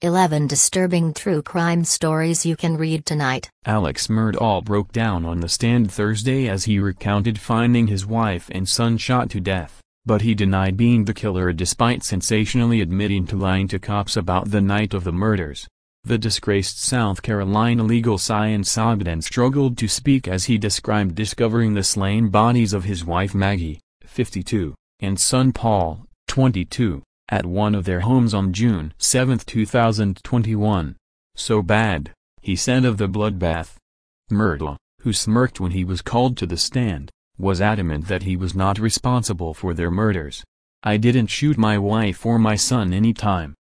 11 disturbing true crime stories you can read tonight. Alex Murdaugh broke down on the stand Thursday as he recounted finding his wife and son shot to death, but he denied being the killer despite sensationally admitting to lying to cops about the night of the murders. The disgraced South Carolina legal science sobbed and struggled to speak as he described discovering the slain bodies of his wife Maggie, 52, and son Paul, 22, at one of their homes on June 7, 2021. "So bad," he said of the bloodbath. Murdaugh, who smirked when he was called to the stand, was adamant that he was not responsible for their murders. "I didn't shoot my wife or my son any time.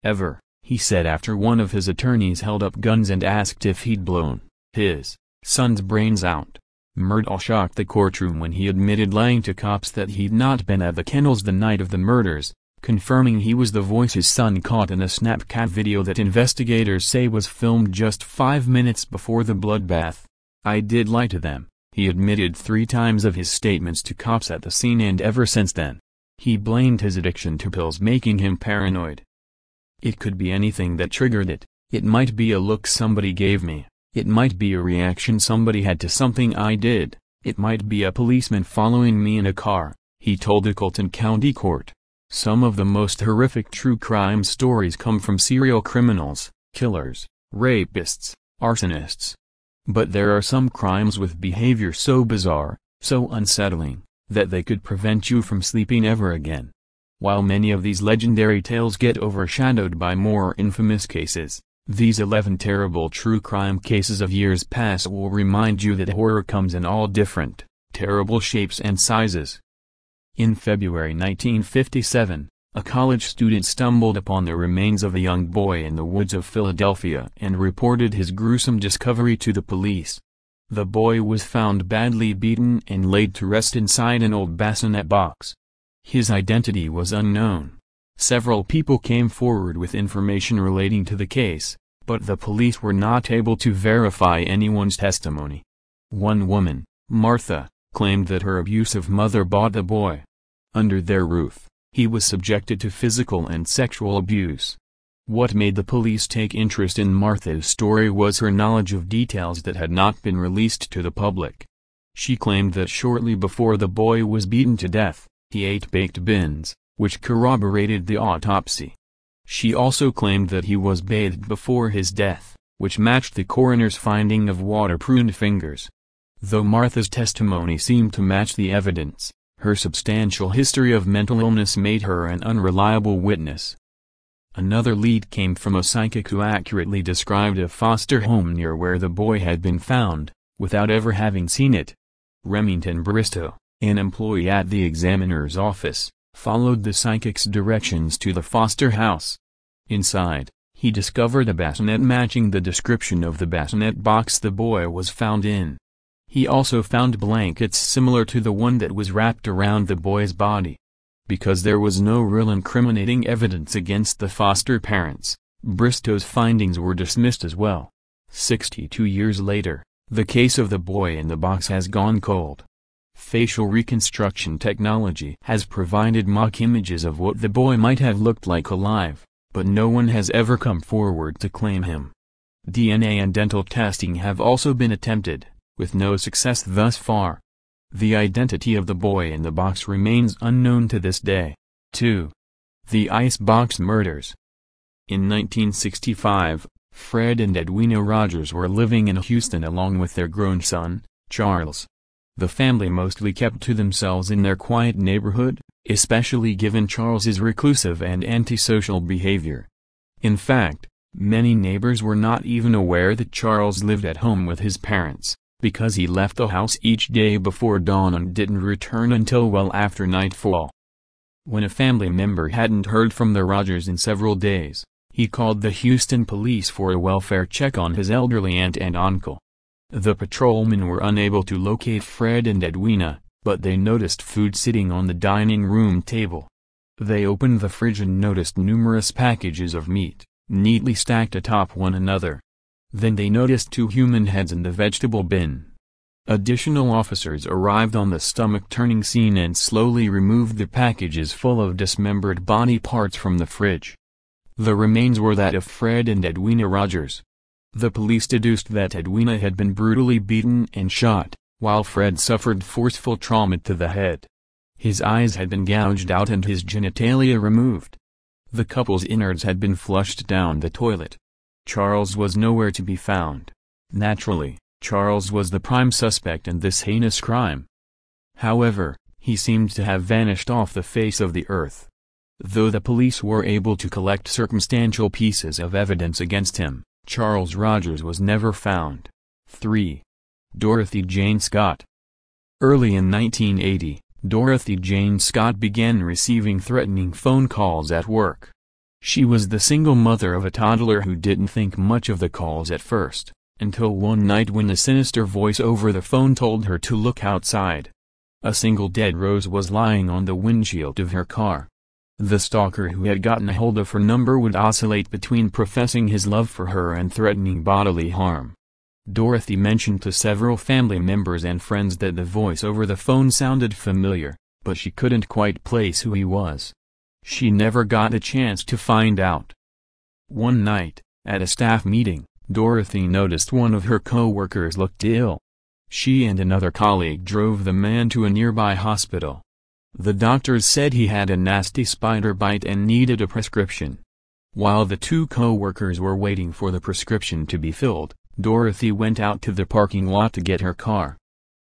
Ever," he said after one of his attorneys held up guns and asked if he'd blown his son's brains out. Murdaugh shocked the courtroom when he admitted lying to cops that he'd not been at the kennels the night of the murders, confirming he was the voice his son caught in a Snapchat video that investigators say was filmed just 5 minutes before the bloodbath. "I did lie to them," he admitted 3 times of his statements to cops at the scene, and ever since then, he blamed his addiction to pills making him paranoid. "It could be anything that triggered it. It might be a look somebody gave me. It might be a reaction somebody had to something I did. It might be a policeman following me in a car," he told the Colton County Court. Some of the most horrific true crime stories come from serial criminals, killers, rapists, arsonists. But there are some crimes with behavior so bizarre, so unsettling, that they could prevent you from sleeping ever again. While many of these legendary tales get overshadowed by more infamous cases, these 11 terrible true crime cases of years past will remind you that horror comes in all different, terrible shapes and sizes. In February 1957, a college student stumbled upon the remains of a young boy in the woods of Philadelphia and reported his gruesome discovery to the police. The boy was found badly beaten and laid to rest inside an old bassinet box. His identity was unknown. Several people came forward with information relating to the case, but the police were not able to verify anyone's testimony. One woman, Martha, claimed that her abusive mother bought the boy. Under their roof, he was subjected to physical and sexual abuse. What made the police take interest in Martha's story was her knowledge of details that had not been released to the public. She claimed that shortly before the boy was beaten to death, he ate baked beans, which corroborated the autopsy. She also claimed that he was bathed before his death, which matched the coroner's finding of water-pruned fingers. Though Martha's testimony seemed to match the evidence, her substantial history of mental illness made her an unreliable witness. Another lead came from a psychic who accurately described a foster home near where the boy had been found, without ever having seen it. Remington Bristow, an employee at the examiner's office, followed the psychic's directions to the foster house. Inside, he discovered a bassinet matching the description of the bassinet box the boy was found in. He also found blankets similar to the one that was wrapped around the boy's body. Because there was no real incriminating evidence against the foster parents, Bristow's findings were dismissed as well. 62 years later, the case of the boy in the box has gone cold. Facial reconstruction technology has provided mock images of what the boy might have looked like alive, but no one has ever come forward to claim him. DNA and dental testing have also been attempted, with no success thus far. The identity of the boy in the box remains unknown to this day. 2. The Icebox Murders. In 1965, Fred and Edwina Rogers were living in Houston along with their grown son, Charles. The family mostly kept to themselves in their quiet neighborhood, especially given Charles's reclusive and antisocial behavior. In fact, many neighbors were not even aware that Charles lived at home with his parents, because he left the house each day before dawn and didn't return until well after nightfall. When a family member hadn't heard from the Rogers in several days, he called the Houston police for a welfare check on his elderly aunt and uncle. The patrolmen were unable to locate Fred and Edwina, but they noticed food sitting on the dining room table. They opened the fridge and noticed numerous packages of meat, neatly stacked atop one another. Then they noticed 2 human heads in the vegetable bin. Additional officers arrived on the stomach-turning scene and slowly removed the packages full of dismembered body parts from the fridge. The remains were that of Fred and Edwina Rogers. The police deduced that Edwina had been brutally beaten and shot, while Fred suffered forceful trauma to the head. His eyes had been gouged out and his genitalia removed. The couple's innards had been flushed down the toilet. Charles was nowhere to be found. Naturally, Charles was the prime suspect in this heinous crime. However, he seemed to have vanished off the face of the earth. Though the police were able to collect circumstantial pieces of evidence against him, Charles Rogers was never found. 3. Dorothy Jane Scott. Early in 1980, Dorothy Jane Scott began receiving threatening phone calls at work. She was the single mother of a toddler who didn't think much of the calls at first, until one night when a sinister voice over the phone told her to look outside. A single dead rose was lying on the windshield of her car. The stalker who had gotten a hold of her number would oscillate between professing his love for her and threatening bodily harm. Dorothy mentioned to several family members and friends that the voice over the phone sounded familiar, but she couldn't quite place who he was. She never got a chance to find out. One night, at a staff meeting, Dorothy noticed one of her co-workers looked ill. She and another colleague drove the man to a nearby hospital. The doctors said he had a nasty spider bite and needed a prescription. While the two co-workers were waiting for the prescription to be filled, Dorothy went out to the parking lot to get her car.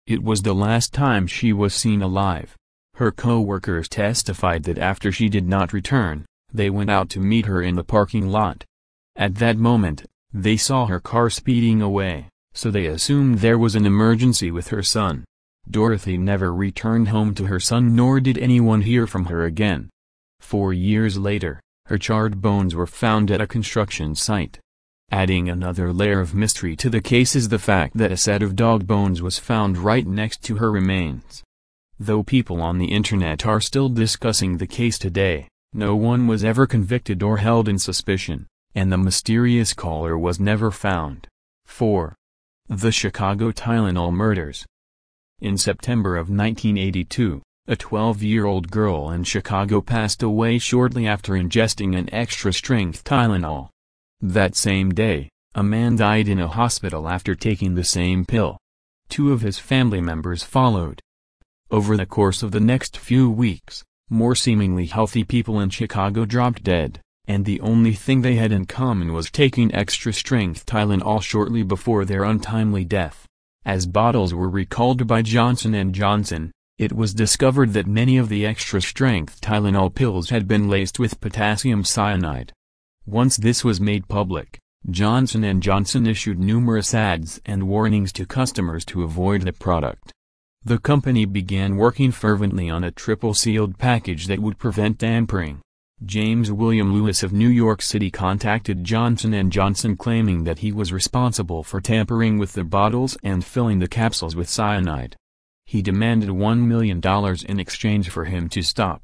It was the last time she was seen alive. Her co-workers testified that after she did not return, they went out to meet her in the parking lot. At that moment, they saw her car speeding away, so they assumed there was an emergency with her son. Dorothy never returned home to her son, nor did anyone hear from her again. 4 years later, her charred bones were found at a construction site. Adding another layer of mystery to the case is the fact that a set of dog bones was found right next to her remains. Though people on the internet are still discussing the case today, no one was ever convicted or held in suspicion, and the mysterious caller was never found. 4. The Chicago Tylenol murders. In September of 1982, a 12-year-old girl in Chicago passed away shortly after ingesting an extra-strength Tylenol. That same day, a man died in a hospital after taking the same pill. 2 of his family members followed. Over the course of the next few weeks, more seemingly healthy people in Chicago dropped dead, and the only thing they had in common was taking extra-strength Tylenol shortly before their untimely death. As bottles were recalled by Johnson & Johnson, it was discovered that many of the extra-strength Tylenol pills had been laced with potassium cyanide. Once this was made public, Johnson & Johnson issued numerous ads and warnings to customers to avoid the product. The company began working fervently on a triple-sealed package that would prevent tampering. James William Lewis of New York City contacted Johnson & Johnson claiming that he was responsible for tampering with the bottles and filling the capsules with cyanide. He demanded $1 million in exchange for him to stop.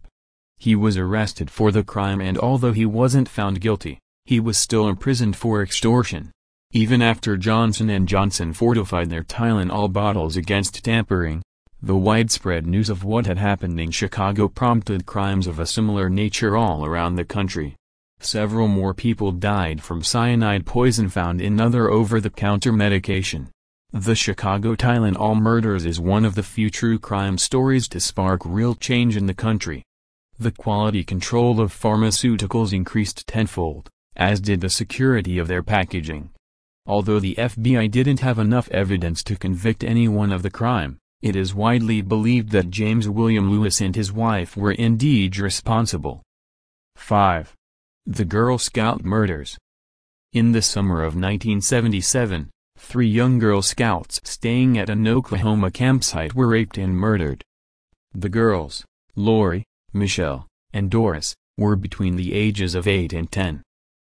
He was arrested for the crime, and although he wasn't found guilty, he was still imprisoned for extortion. Even after Johnson & Johnson fortified their Tylenol bottles against tampering, the widespread news of what had happened in Chicago prompted crimes of a similar nature all around the country. Several more people died from cyanide poison found in other over-the-counter medication. The Chicago Tylenol murders is one of the few true crime stories to spark real change in the country. The quality control of pharmaceuticals increased tenfold, as did the security of their packaging. Although the FBI didn't have enough evidence to convict anyone of the crime, it is widely believed that James William Lewis and his wife were indeed responsible. 5. The Girl Scout murders. In the summer of 1977, 3 young Girl Scouts staying at an Oklahoma campsite were raped and murdered. The girls, Lori, Michelle, and Doris, were between the ages of 8 and 10.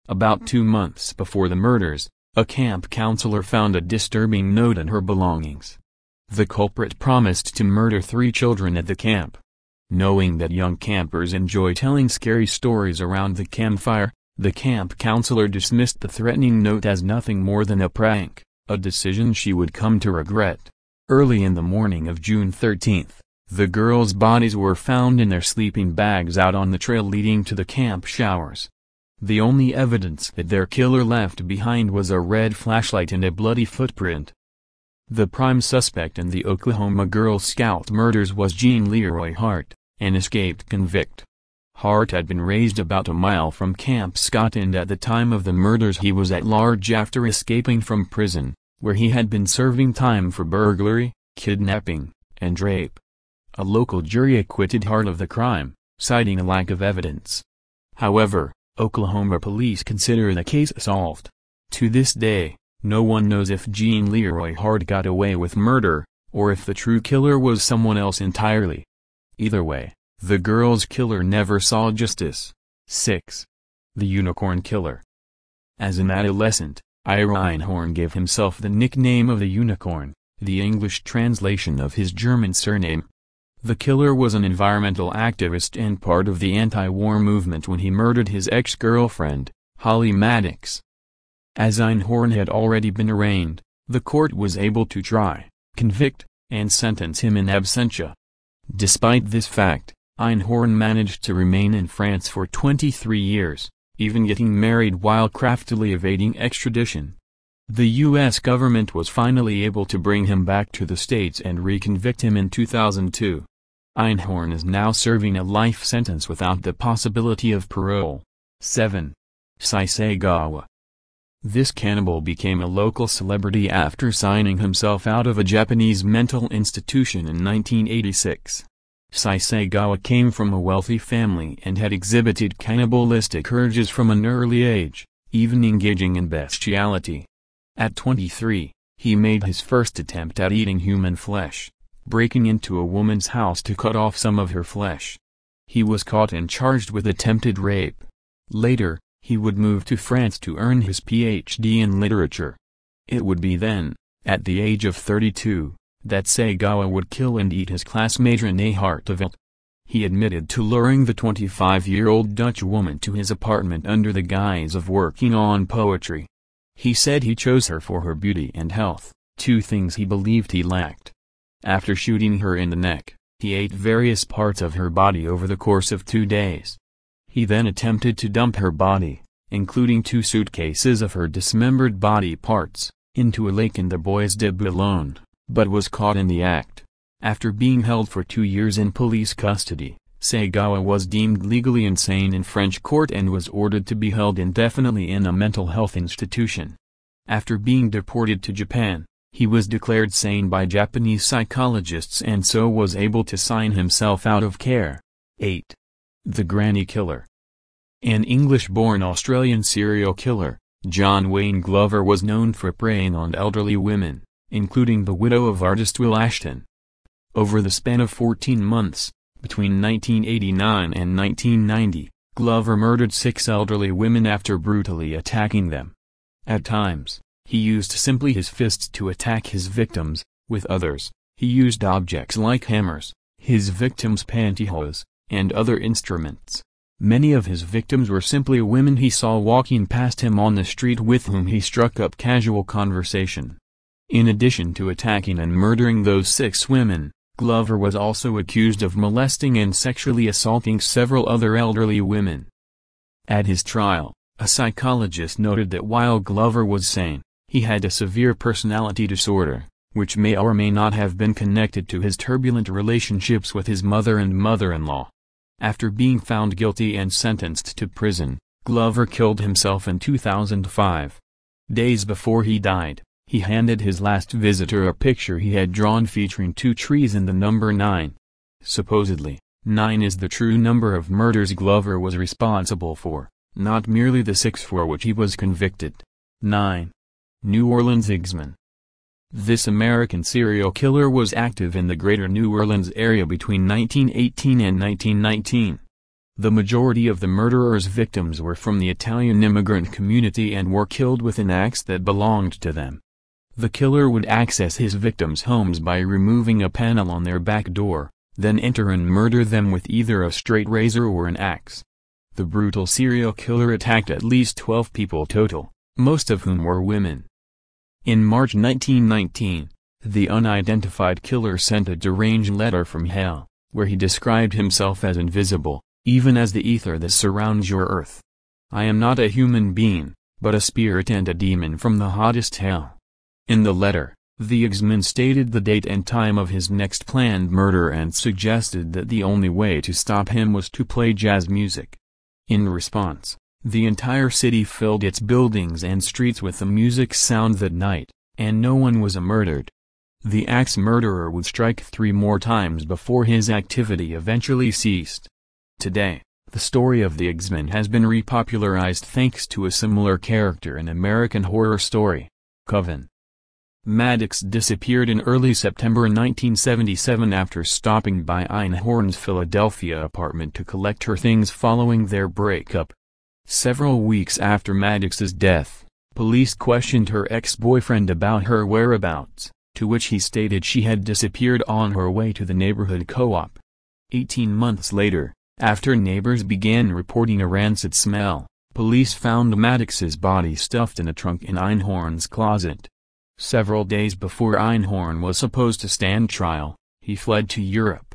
About 2 months before the murders, a camp counselor found a disturbing note in her belongings. The culprit promised to murder 3 children at the camp. Knowing that young campers enjoy telling scary stories around the campfire, the camp counselor dismissed the threatening note as nothing more than a prank, a decision she would come to regret. Early in the morning of June 13, the girls' bodies were found in their sleeping bags out on the trail leading to the camp showers. The only evidence that their killer left behind was a red flashlight and a bloody footprint. The prime suspect in the Oklahoma Girl Scout murders was Jean Leroy Hart, an escaped convict. Hart had been raised about a mile from Camp Scott, and at the time of the murders he was at large after escaping from prison, where he had been serving time for burglary, kidnapping, and rape. A local jury acquitted Hart of the crime, citing a lack of evidence. However, Oklahoma police consider the case solved. To this day, no one knows if Jean Leroy Hart got away with murder, or if the true killer was someone else entirely. Either way, the girl's killer never saw justice. 6. The Unicorn Killer. As an adolescent, Ira Einhorn gave himself the nickname of the Unicorn, the English translation of his German surname. The killer was an environmental activist and part of the anti-war movement when he murdered his ex-girlfriend, Holly Maddox. As Einhorn had already been arraigned, the court was able to try, convict, and sentence him in absentia. Despite this fact, Einhorn managed to remain in France for 23 years, even getting married while craftily evading extradition. The U.S. government was finally able to bring him back to the States and reconvict him in 2002. Einhorn is now serving a life sentence without the possibility of parole. 7. Saisegawa. This cannibal became a local celebrity after signing himself out of a Japanese mental institution in 1986. Saisegawa came from a wealthy family and had exhibited cannibalistic urges from an early age, even engaging in bestiality. At 23, he made his first attempt at eating human flesh, breaking into a woman's house to cut off some of her flesh. He was caught and charged with attempted rape. Later, he would move to France to earn his Ph.D. in literature. It would be then, at the age of 32, that Saisegawa would kill and eat his classmate Renee Hartevelt. He admitted to luring the 25-year-old Dutch woman to his apartment under the guise of working on poetry. He said he chose her for her beauty and health, two things he believed he lacked. After shooting her in the neck, he ate various parts of her body over the course of 2 days. He then attempted to dump her body, including 2 suitcases of her dismembered body parts, into a lake in the Bois de Boulogne, but was caught in the act. After being held for 2 years in police custody, Saisegawa was deemed legally insane in French court and was ordered to be held indefinitely in a mental health institution. After being deported to Japan, he was declared sane by Japanese psychologists and so was able to sign himself out of care. 8. The Granny Killer. An English-born Australian serial killer, John Wayne Glover was known for preying on elderly women, including the widow of artist Will Ashton. Over the span of 14 months, between 1989 and 1990, Glover murdered 6 elderly women after brutally attacking them. At times, he used simply his fists to attack his victims. With others, he used objects like hammers, his victims' pantyhose, and other instruments. Many of his victims were simply women he saw walking past him on the street with whom he struck up casual conversation. In addition to attacking and murdering those 6 women, Glover was also accused of molesting and sexually assaulting several other elderly women. At his trial, a psychologist noted that while Glover was sane, he had a severe personality disorder, which may or may not have been connected to his turbulent relationships with his mother and mother-in-law. After being found guilty and sentenced to prison, Glover killed himself in 2005. Days before he died, he handed his last visitor a picture he had drawn featuring 2 trees and the number 9. Supposedly, 9 is the true number of murders Glover was responsible for, not merely the 6 for which he was convicted. 9. New Orleans Exman. This American serial killer was active in the greater New Orleans area between 1918 and 1919. The majority of the murderer's victims were from the Italian immigrant community and were killed with an axe that belonged to them. The killer would access his victims' homes by removing a panel on their back door, then enter and murder them with either a straight razor or an axe. The brutal serial killer attacked at least 12 people total, most of whom were women. In March 1919, the unidentified killer sent a deranged letter from hell, where he described himself as invisible, even as the ether that surrounds your earth. I am not a human being, but a spirit and a demon from the hottest hell. In the letter, the X-Man stated the date and time of his next planned murder and suggested that the only way to stop him was to play jazz music. In response, the entire city filled its buildings and streets with the music's sound that night, and no one was murdered. The axe murderer would strike 3 more times before his activity eventually ceased. Today, the story of the X-Man has been repopularized thanks to a similar character in American Horror Story, Coven. Maddox disappeared in early September 1977 after stopping by Einhorn's Philadelphia apartment to collect her things following their breakup. Several weeks after Maddox's death, police questioned her ex-boyfriend about her whereabouts, to which he stated she had disappeared on her way to the neighborhood co-op. 18 months later, after neighbors began reporting a rancid smell, police found Maddox's body stuffed in a trunk in Einhorn's closet. Several days before Einhorn was supposed to stand trial, he fled to Europe.